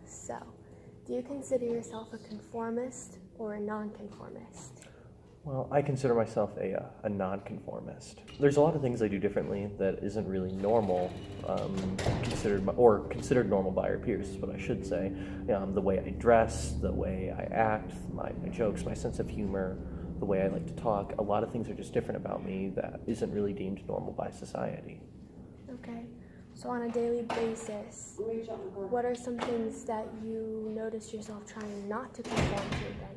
So, do you consider yourself a conformist or a non-conformist? Well, I consider myself a non-conformist. There's a lot of things I do differently that isn't really normal, considered normal by our peers is what I should say. The way I dress, the way I act, my jokes, my sense of humor, the way I like to talk. A lot of things are just different about me that isn't really deemed normal by society. Okay. So on a daily basis, what are some things that you notice yourself trying not to conform to then?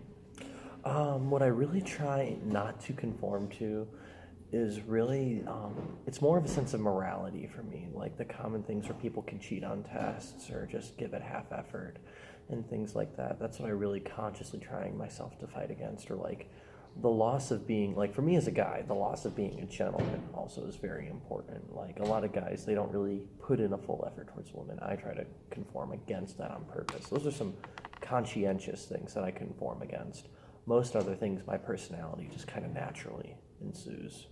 What I really try not to conform to is really, it's more of a sense of morality for me, like the common things where people can cheat on tests or just give it half effort and things like that. That's what I really consciously trying myself to fight against, or like the loss of being, like for me as a guy, the loss of being a gentleman also is very important. Like a lot of guys, they don't really put in a full effort towards women. I try to conform against that on purpose. Those are some conscientious things that I conform against. Most other things, my personality just kind of naturally ensues.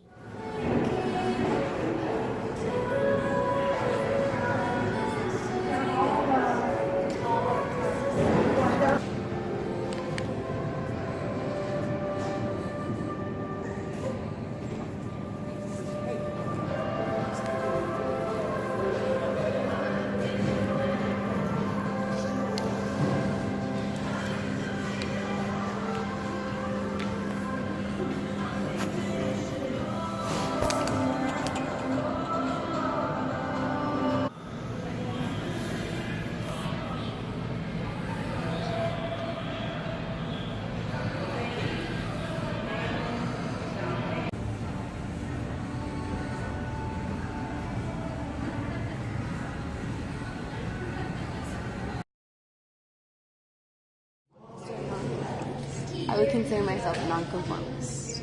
I would consider myself a non-conformist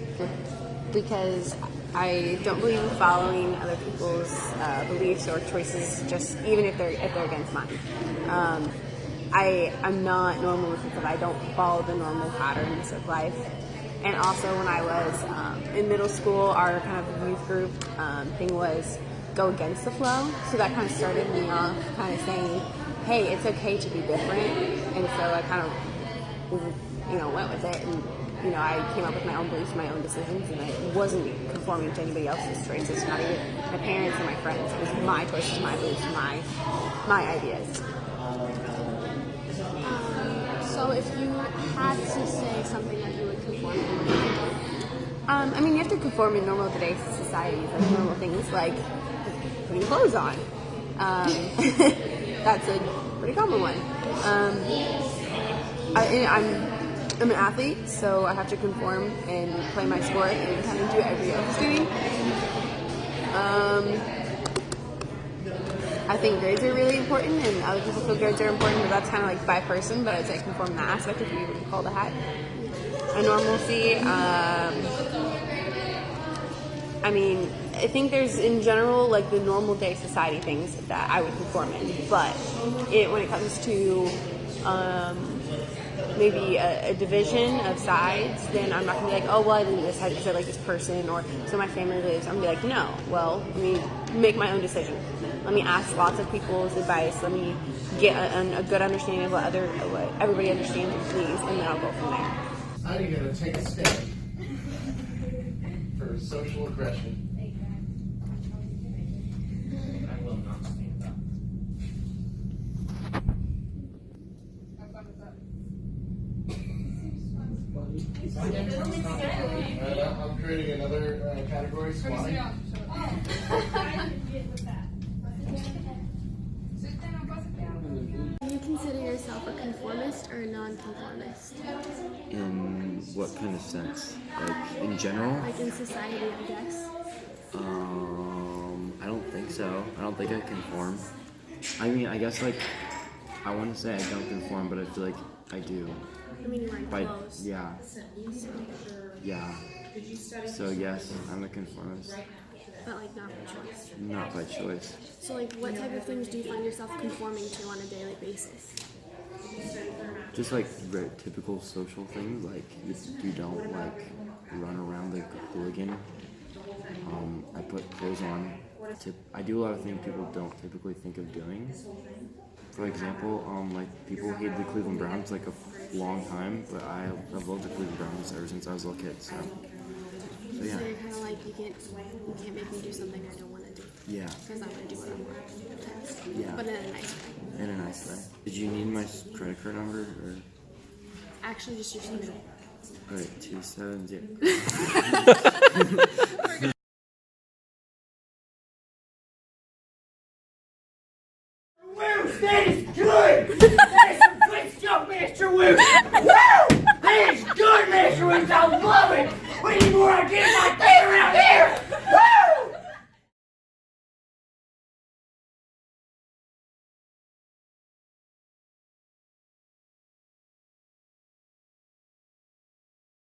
because I don't believe in following other people's beliefs or choices, just even if they're against mine. I'm not normal in the sense that I don't follow the normal patterns of life. And also, when I was in middle school, our kind of youth group thing was go against the flow. So that kind of started me off, kind of saying, "Hey, it's okay to be different." And so I kind of went with it, and I came up with my own beliefs, my own decisions, and I wasn't conforming to anybody else's choices, not even my parents or my friends. It was my choices, my beliefs, my ideas. So if you had to say something that you would conform to, you have to conform in normal today's society, like normal things like putting clothes on. That's a pretty common one. I'm an athlete, so I have to conform and play my sport and kind of do what everybody else is doing. I think grades are really important, and other people feel grades are important, but that's kind of like by person, but I'd say conform in that aspect if you would call that a normalcy. I think there's, in general, like the normal day society things that I would conform in, but when it comes to maybe a division of sides, then I'm not going to be like, oh, well, I didn't decide because I like this person or so my family lives. I'm going to be like, no, well, let me make my own decision. Let me ask lots of people's advice. Let me get a good understanding of what everybody understands and believes, and then I'll go from there. I'm going to take a stand for social aggression. I will not stand up. I'm creating another category, squatting. do you consider yourself a conformist or a non-conformist? In what kind of sense? Like in general? Like in society, I guess. I don't think so. I don't think I conform. I mean, I guess like I want to say I don't conform, but I feel like I do. I mean, you're wearing clothes. Yeah. Yeah. So yes, I'm a conformist. But like not by choice. Not by choice. So like what type of things do you find yourself conforming to on a daily basis? Just like very typical social things, like you don't like run around like a hooligan. I put clothes on I do a lot of things people don't typically think of doing. For example, like people hate the Cleveland Browns like a long time, but I've loved the Cleveland Browns ever since I was a little kid. So yeah. So you're kind of like you can't make me do something I don't want to do. Yeah. Because I'm gonna do what I want. Yeah. But in a nice way. In a nice way. Did you need my credit card number or? Actually, just your social. All right, 270. Woo, that is good! That is some good stuff, Mr. Woo! Woo! That is good, Mr. Woo! I love it! We need more ideas like that around here!